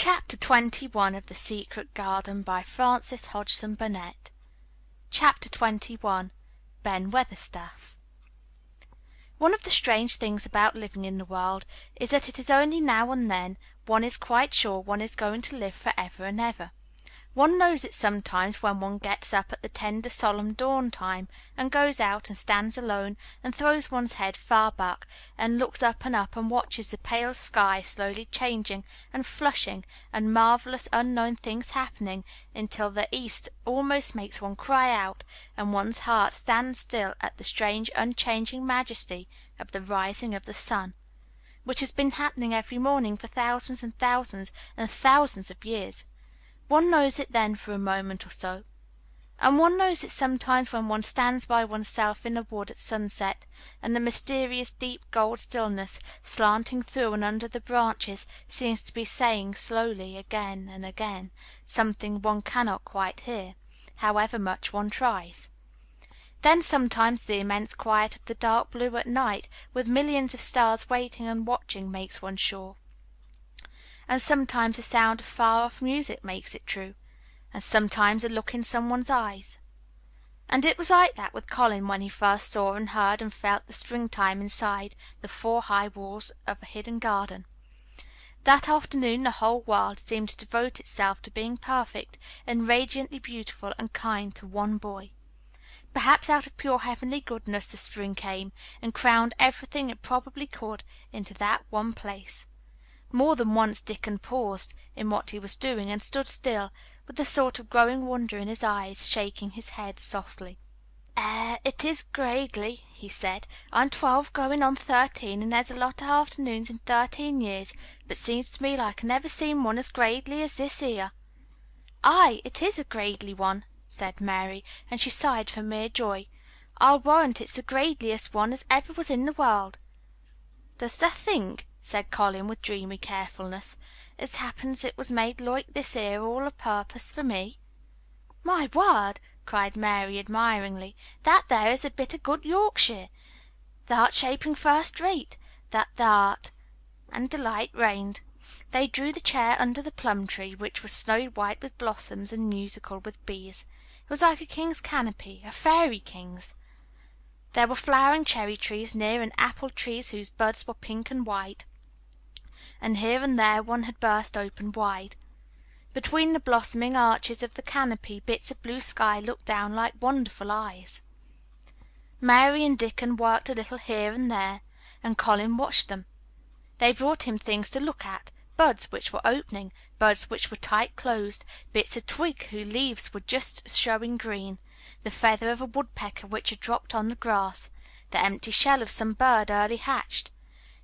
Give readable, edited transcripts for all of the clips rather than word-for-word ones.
Chapter 21 of The Secret Garden by Frances Hodgson Burnett. Chapter 21 Ben Weatherstaff. One of the strange things about living in the world is that it is only now and then one is quite sure one is going to live for ever and ever. One knows it sometimes when one gets up at the tender solemn dawn time and goes out and stands alone and throws one's head far back and looks up and watches the pale sky slowly changing and flushing and marvelous unknown things happening until the east almost makes one cry out and one's heart stand still at the strange unchanging majesty of the rising of the sun, which has been happening every morning for thousands and thousands and thousands of years. One knows it then for a moment or so. And one knows it sometimes when one stands by oneself in a wood at sunset, and the mysterious deep gold stillness slanting through and under the branches seems to be saying slowly again and again something one cannot quite hear, however much one tries. Then sometimes the immense quiet of the dark blue at night, with millions of stars waiting and watching, makes one sure. And sometimes the sound of far-off music makes it true, and sometimes a look in someone's eyes. And it was like that with Colin when he first saw and heard and felt the springtime inside the 4 high walls of a hidden garden. That afternoon the whole world seemed to devote itself to being perfect and radiantly beautiful and kind to one boy. Perhaps out of pure heavenly goodness the spring came and crowned everything it probably could into that one place. More than once Dickon paused in what he was doing and stood still, with a sort of growing wonder in his eyes, shaking his head softly. It is gradely," he said. "I'm 12 going on 13, and there's a lot of afternoons in 13 years, but seems to me like I never seen one as gradely as this here." "Aye, it is a gradely one," said Mary, and she sighed for mere joy. "I'll warrant it's the gradeliest one as ever was in the world." "Does tha think," said Colin with dreamy carefulness, "as happens it was made loike this here all o' purpose for me?" "My word!" cried Mary admiringly, "that there is a bit o' good Yorkshire. Tha'rt shaping first rate, that tha'rt." And delight reigned. They drew the chair under the plum tree, which was snowy white with blossoms and musical with bees. It was like a king's canopy, a fairy king's. There were flowering cherry trees near and apple trees whose buds were pink and white, and here and there one had burst open wide. Between the blossoming arches of the canopy bits of blue sky looked down like wonderful eyes. Mary and Dickon worked a little here and there, and Colin watched them. They brought him things to look at, buds which were opening, buds which were tight closed, bits of twig whose leaves were just showing green, the feather of a woodpecker which had dropped on the grass, the empty shell of some bird early hatched.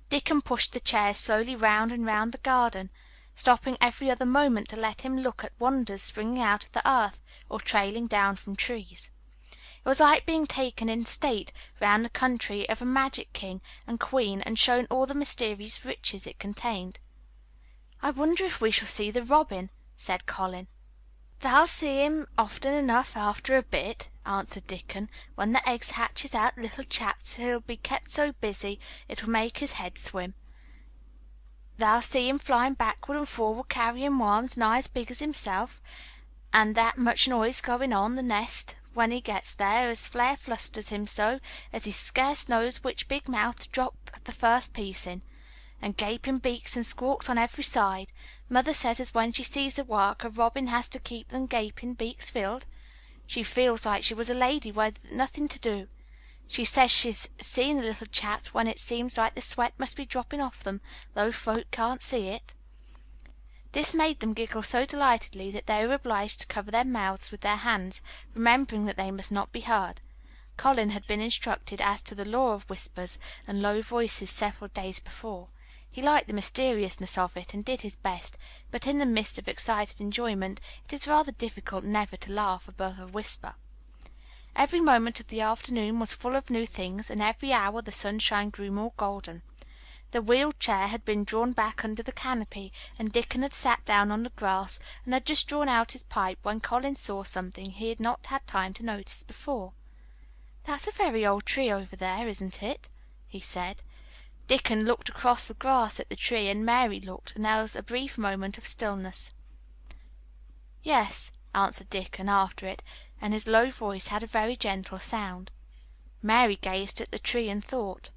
Dickon pushed the chairs slowly round and round the garden, stopping every other moment to let him look at wonders springing out of the earth or trailing down from trees. It was like being taken in state round the country of a magic king and queen and shown all the mysterious riches it contained. "I wonder if we shall see the robin," said Colin. "Tha'll see him often enough after a bit," answered Dickon. "When the eggs hatches out little chaps he'll be kept so busy it'll make his head swim. Tha'll see him flying backward and forward carrying worms nigh as big as himself, and that much noise going on the nest when he gets there as fair flusters him so as he scarce knows which big mouth to drop the first piece in, and gaping beaks and squawks on every side. Mother says as when she sees the work a robin has to keep them gaping beaks filled. She feels like she was a lady with nothing to do. She says she's seen the little chaps when it seems like the sweat must be dropping off them, though folk can't see it." This made them giggle so delightedly that they were obliged to cover their mouths with their hands, remembering that they must not be heard. Colin had been instructed as to the law of whispers and low voices several days before. He liked the mysteriousness of it, and did his best, but in the midst of excited enjoyment it is rather difficult never to laugh above a whisper. Every moment of the afternoon was full of new things, and every hour the sunshine grew more golden. The wheeled chair had been drawn back under the canopy, and Dickon had sat down on the grass and had just drawn out his pipe when Colin saw something he had not had time to notice before. "That's a very old tree over there, isn't it?" he said. Dickon looked across the grass at the tree, and Mary looked, and there was a brief moment of stillness. "Yes," answered Dickon after it, and his low voice had a very gentle sound. Mary gazed at the tree and thought.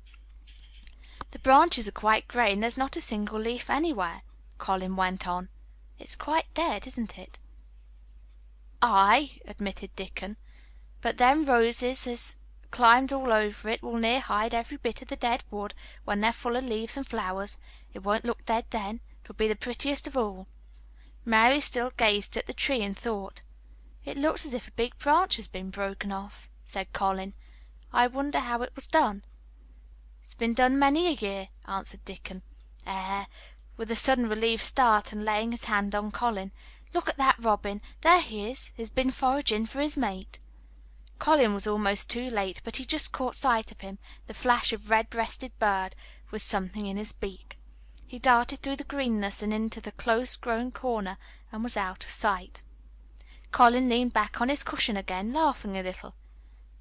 "The branches are quite gray, and there's not a single leaf anywhere," Colin went on. "It's quite dead, isn't it?" "Aye," admitted Dickon, "but them roses as climbed all over it will near hide every bit of the dead wood when they're full of leaves and flowers. It won't look dead then. It'll be the prettiest of all." Mary still gazed at the tree and thought. "It looks as if a big branch has been broken off," said Colin. "I wonder how it was done." "It's been done many a year," answered Dickon. With a sudden relieved start, and laying his hand on Colin, "look at that robin. There he is. He's been foraging for his mate." Colin was almost too late, but he just caught sight of him, the flash of red-breasted bird with something in his beak. He darted through the greenness and into the close-grown corner, and was out of sight. Colin leaned back on his cushion again, laughing a little.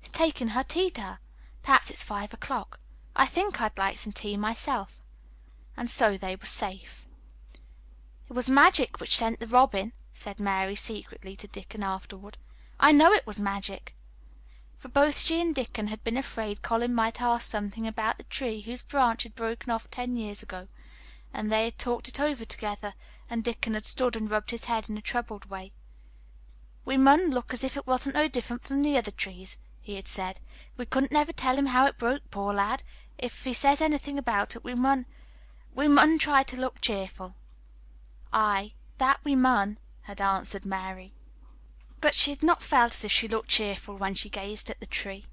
"He's taken her tea to her. Perhaps it's 5 o'clock. I think I'd like some tea myself." And so they were safe. "It was magic which sent the robin," said Mary secretly to Dickon afterward. "I know it was magic." For both she and Dickon had been afraid Colin might ask something about the tree whose branch had broken off 10 years ago, and they had talked it over together, and Dickon had stood and rubbed his head in a troubled way. "We mun look as if it wasn't no different from the other trees," he had said. "We couldn't never tell him how it broke, poor lad. If he says anything about it, we mun try to look cheerful." "Aye, that we mun," had answered Mary. But she had not felt as if she looked cheerful when she gazed at the tree.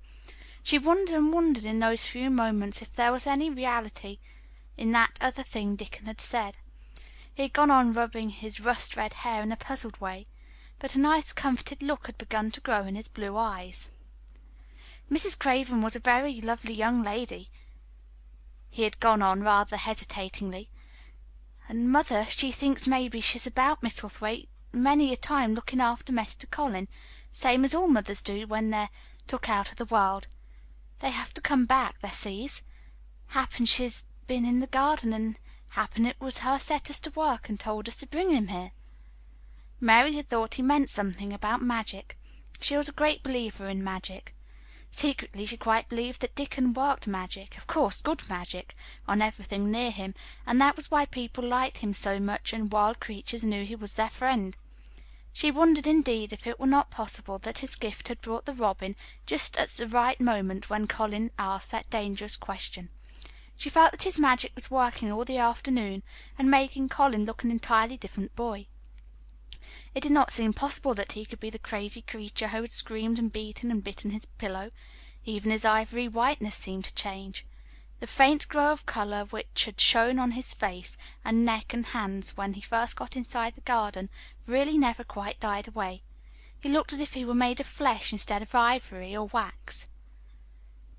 She wondered and wondered in those few moments if there was any reality in that other thing Dickon had said. He had gone on rubbing his rust-red hair in a puzzled way, but a nice comforted look had begun to grow in his blue eyes. "Mrs. Craven was a very lovely young lady," he had gone on rather hesitatingly, "and mother, she thinks maybe she's about Misselthwaite many a time looking after Mester Colin, same as all mothers do when they're took out of the world. They have to come back, thee sees. Happen she's been in the garden, and happen it was her set us to work and told us to bring him here." Mary had thought he meant something about magic. She was a great believer in magic. Secretly she quite believed that Dickon worked magic, of course good magic, on everything near him, and that was why people liked him so much and wild creatures knew he was their friend. She wondered indeed if it were not possible that his gift had brought the robin just at the right moment when Colin asked that dangerous question. She felt that his magic was working all the afternoon and making Colin look an entirely different boy. It did not seem possible that he could be the crazy creature who had screamed and beaten and bitten his pillow. Even his ivory whiteness seemed to change. The faint glow of colour which had shown on his face and neck and hands when he first got inside the garden really never quite died away. He looked as if he were made of flesh instead of ivory or wax.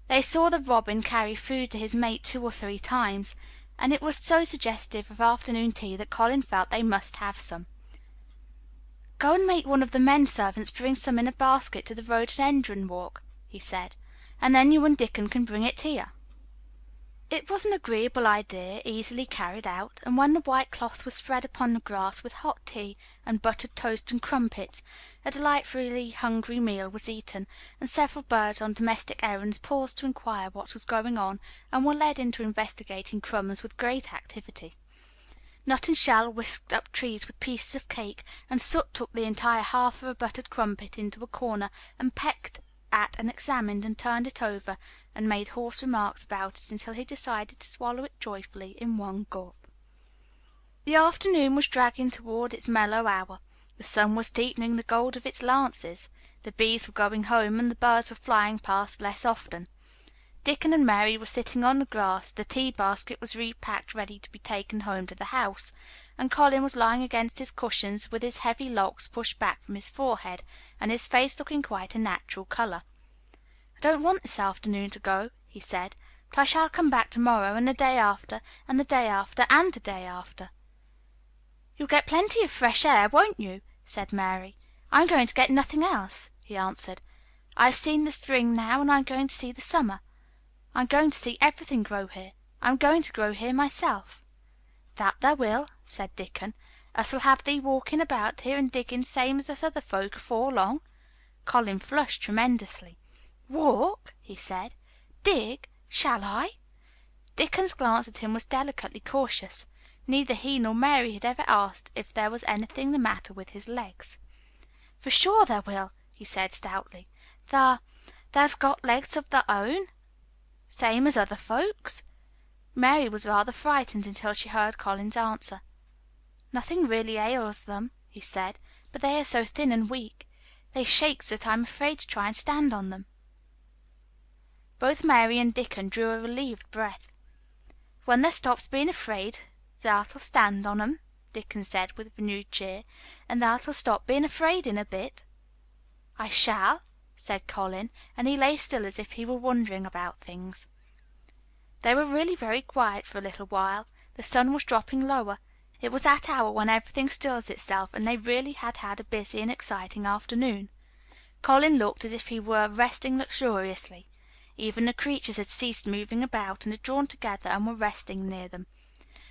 They saw the robin carry food to his mate 2 or 3 times, and it was so suggestive of afternoon tea that Colin felt they must have some. "Go and make one of the men servants bring some in a basket to the rhododendron walk," he said, "and then you and Dickon can bring it here." It was an agreeable idea, easily carried out, and when the white cloth was spread upon the grass with hot tea and buttered toast and crumpets, a delightfully hungry meal was eaten, and several birds on domestic errands paused to inquire what was going on, and were led into investigating crumbs with great activity. Nut and Shell whisked up trees with pieces of cake, and Soot took the entire half of a buttered crumpet into a corner and pecked at and examined and turned it over and made hoarse remarks about it until he decided to swallow it joyfully in one gulp. The afternoon was dragging toward its mellow hour. The sun was deepening the gold of its lances. The bees were going home, and the birds were flying past less often. Dickon and Mary were sitting on the grass, the tea basket was repacked ready to be taken home to the house, and Colin was lying against his cushions with his heavy locks pushed back from his forehead, and his face looking quite a natural colour. "I don't want this afternoon to go," he said, "but I shall come back to-morrow, and the day after, and the day after, and the day after." "You'll get plenty of fresh air, won't you?" said Mary. "I'm going to get nothing else," he answered. "I have seen the spring now, and I'm going to see the summer. I'm going to see everything grow here. I'm going to grow here myself." "That thou will," said Dickon. "Us'll have thee walking about here and digging same as us other folk afore long." Colin flushed tremendously. "Walk?" he said. "Dig? Shall I?" Dickon's glance at him was delicately cautious. Neither he nor Mary had ever asked if there was anything the matter with his legs. "For sure thou will," he said stoutly. "Thou's got legs of thy own, same as other folks?" Mary was rather frightened until she heard Colin's answer. "Nothing really ails them," he said, "but they are so thin and weak. They shake so that I'm afraid to try and stand on them." Both Mary and Dickon drew a relieved breath. "When thou stops being afraid, thou'lt stand on 'em," Dickon said with renewed cheer, "and thou'lt stop being afraid in a bit." "I shall," said Colin, and he lay still as if he were wondering about things. They were really very quiet for a little while. The sun was dropping lower. It was that hour when everything stills itself, and they really had had a busy and exciting afternoon. Colin looked as if he were resting luxuriously. Even the creatures had ceased moving about and had drawn together and were resting near them.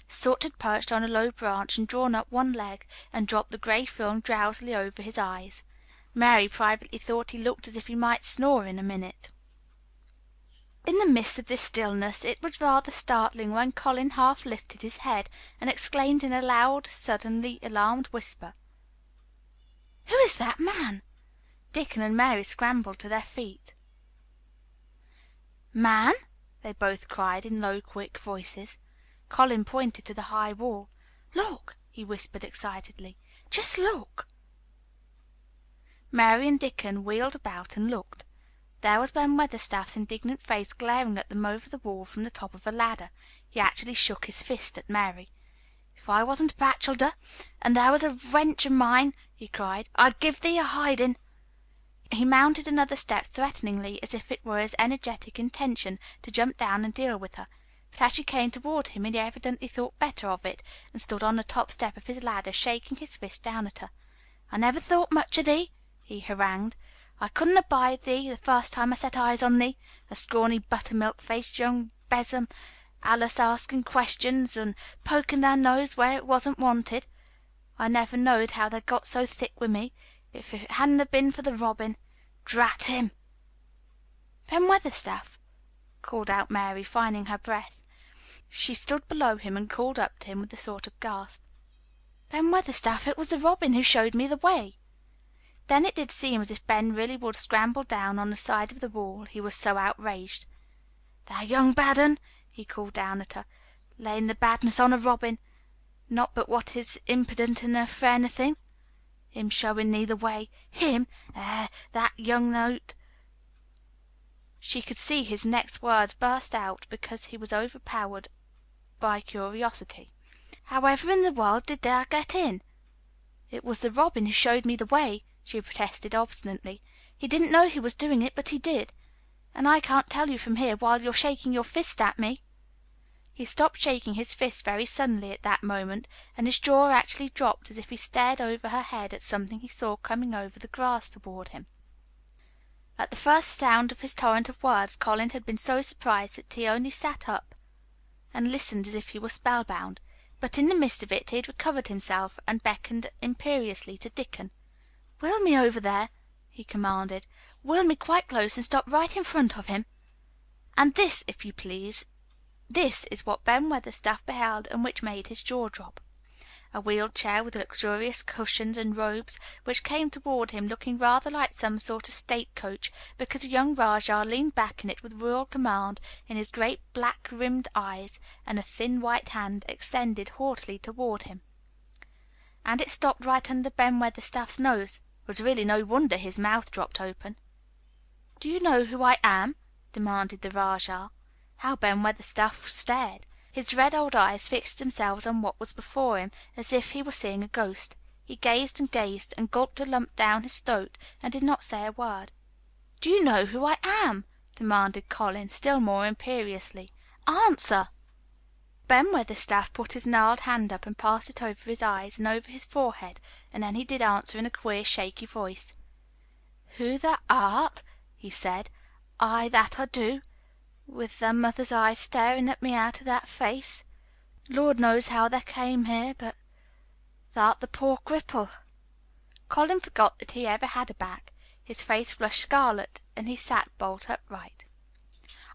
Soot had perched on a low branch and drawn up one leg and dropped the grey film drowsily over his eyes. Mary privately thought he looked as if he might snore in a minute. In the midst of this stillness it was rather startling when Colin half lifted his head and exclaimed in a loud, suddenly alarmed whisper, "Who is that man?" Dickon and Mary scrambled to their feet. "Man?" they both cried in low, quick voices. Colin pointed to the high wall. "Look," he whispered excitedly. "Just look." Mary and Dickon wheeled about and looked. There was Ben Weatherstaff's indignant face glaring at them over the wall from the top of a ladder. He actually shook his fist at Mary. "If I wasn't a bachelder, and thou was a wench of mine," he cried, "I'd give thee a hiding." He mounted another step threateningly, as if it were his energetic intention to jump down and deal with her. But as she came toward him he evidently thought better of it, and stood on the top step of his ladder, shaking his fist down at her. "I never thought much of thee," he harangued. "I couldn't abide thee the first time I set eyes on thee, a scrawny buttermilk-faced young besom, allus asking questions and poking their nose where it wasn't wanted. I never knowed how they got so thick with me, if it hadn't a been for the robin. Drat him!" "Ben Weatherstaff," called out Mary, finding her breath. She stood below him and called up to him with a sort of gasp, "Ben Weatherstaff, it was the robin who showed me the way." Then it did seem as if Ben really would scramble down on the side of the wall, he was so outraged. "Thou young bad un," he called down at her, "laying the badness on a robin. Not but what is impudent enough for anything. Him showing thee the way. Him! That young note." She could see his next words burst out because he was overpowered by curiosity. "However in the world did thou get in?" "It was the robin who showed me the way," she protested obstinately. "He didn't know he was doing it, but he did. And I can't tell you from here while you're shaking your fist at me." He stopped shaking his fist very suddenly at that moment, and his jaw actually dropped as if he stared over her head at something he saw coming over the grass toward him. At the first sound of his torrent of words Colin had been so surprised that he only sat up and listened as if he were spellbound. But in the midst of it he had recovered himself and beckoned imperiously to Dickon. "Wheel me over there," he commanded. "Wheel me quite close and stop right in front of him." And this, if you please, this is what Ben Weatherstaff beheld and which made his jaw drop. A wheeled chair with luxurious cushions and robes, which came toward him looking rather like some sort of state coach, because a young Rajah leaned back in it with royal command in his great black rimmed eyes, and a thin white hand extended haughtily toward him. And it stopped right under Ben Weatherstaff's nose. It was really no wonder his mouth dropped open. "Do you know who I am?" demanded the Rajah. How Ben Weatherstaff stared! His red old eyes fixed themselves on what was before him as if he were seeing a ghost. He gazed and gulped a lump down his throat, and did not say a word. "Do you know who I am?" demanded Colin, still more imperiously. "Answer!" Ben Weatherstaff put his gnarled hand up and passed it over his eyes and over his forehead, and then he did answer in a queer, shaky voice. "Who thou art?" he said. "Ay, that I do. with their mother's eyes staring at me out of that face. Lord knows how they came here, but thou'rt the poor cripple." Colin forgot that he ever had a back. His face flushed scarlet, and he sat bolt upright.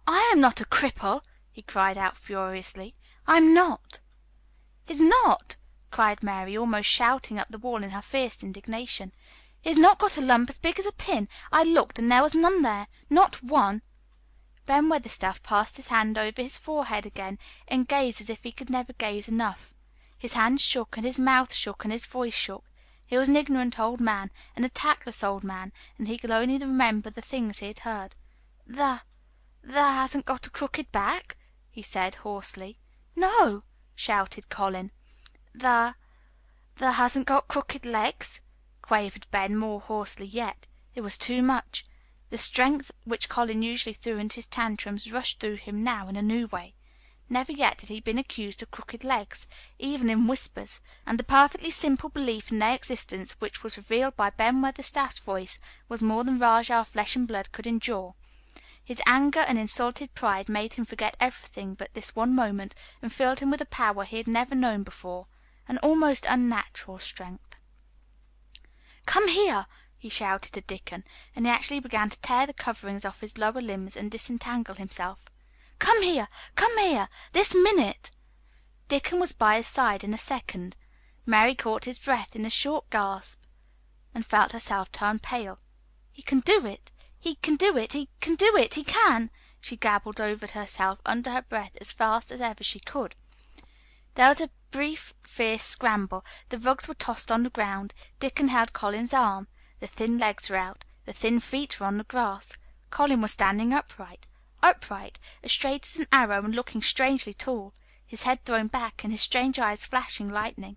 "I am not a cripple!" he cried out furiously. "I'm not!" "He's not!" cried Mary, almost shouting up the wall in her fierce indignation. "He's not got a lump as big as a pin. I looked, and there was none there. Not one." Ben Weatherstaff passed his hand over his forehead again, and gazed as if he could never gaze enough. His hands shook, and his mouth shook, and his voice shook. He was an ignorant old man, and a tactless old man, and he could only remember the things he had heard. Thou hasn't got a crooked back?" he said hoarsely. "No," shouted Colin. Thou hasn't got crooked legs?" quavered Ben more hoarsely yet. It was too much. The strength which Colin usually threw into his tantrums rushed through him now in a new way. Never yet had he been accused of crooked legs, even in whispers, and the perfectly simple belief in their existence which was revealed by Ben Weatherstaff's voice was more than Rajah Flesh and Blood could endure. His anger and insulted pride made him forget everything but this one moment, and filled him with a power he had never known before, an almost unnatural strength. "Come here!" he shouted to Dickon, and he actually began to tear the coverings off his lower limbs and disentangle himself. "Come here! Come here! This minute!" Dickon was by his side in a second. Mary caught his breath in a short gasp and felt herself turn pale. "He can do it! He can do it! He can do it! He can!" she gabbled over to herself under her breath as fast as ever she could. There was a brief, fierce scramble. The rugs were tossed on the ground. Dickon held Colin's arm. The thin legs were out. The thin feet were on the grass. Colin was standing upright, as straight as an arrow and looking strangely tall, his head thrown back and his strange eyes flashing lightning.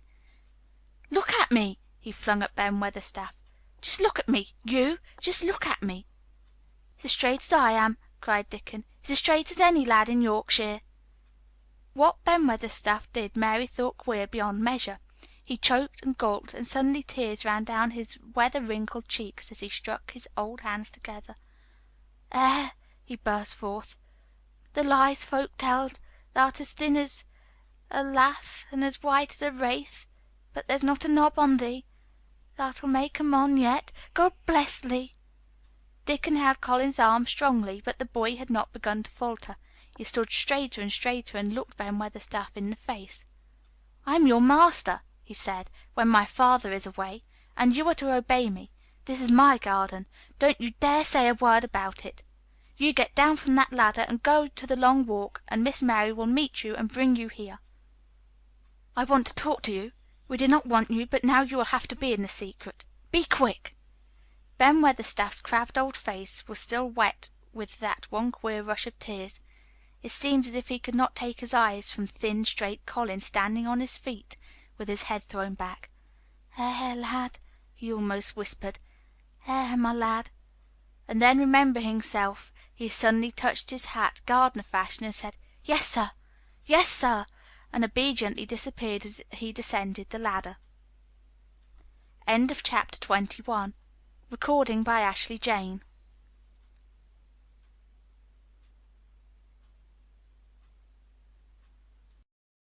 "Look at me!" he flung at Ben Weatherstaff. "Just look at me, you! Just look at me!" "He's as straight as I am," cried Dickon. "He's as straight as any lad in Yorkshire." What Ben Weatherstaff did Mary thought queer beyond measure. He choked and gulped, and suddenly tears ran down his weather-wrinkled cheeks as he struck his old hands together. He burst forth. "The lies folk telled, thou'rt as thin as a lath and as white as a wraith, but there's not a knob on thee. Thou'lt make a mon yet. God bless thee!" Dickon held Colin's arm strongly, but the boy had not begun to falter. He stood straighter and straighter and looked Ben Weatherstaff in the face. "I am your master," he said, "when my father is away, and you are to obey me. This is my garden. Don't you dare say a word about it. You get down from that ladder and go to the long walk, and Miss Mary will meet you and bring you here. I want to talk to you. We did not want you, but now you will have to be in the secret. Be quick." Ben Weatherstaff's crabbed old face was still wet with that one queer rush of tears. It seemed as if he could not take his eyes from thin, straight Colin standing on his feet with his head thrown back. Lad," he almost whispered. My lad." And then, remembering himself, he suddenly touched his hat, gardener fashion, and said, "Yes, sir! Yes, sir!" and obediently disappeared as he descended the ladder. Chapter 22. Recording by ashleighjane.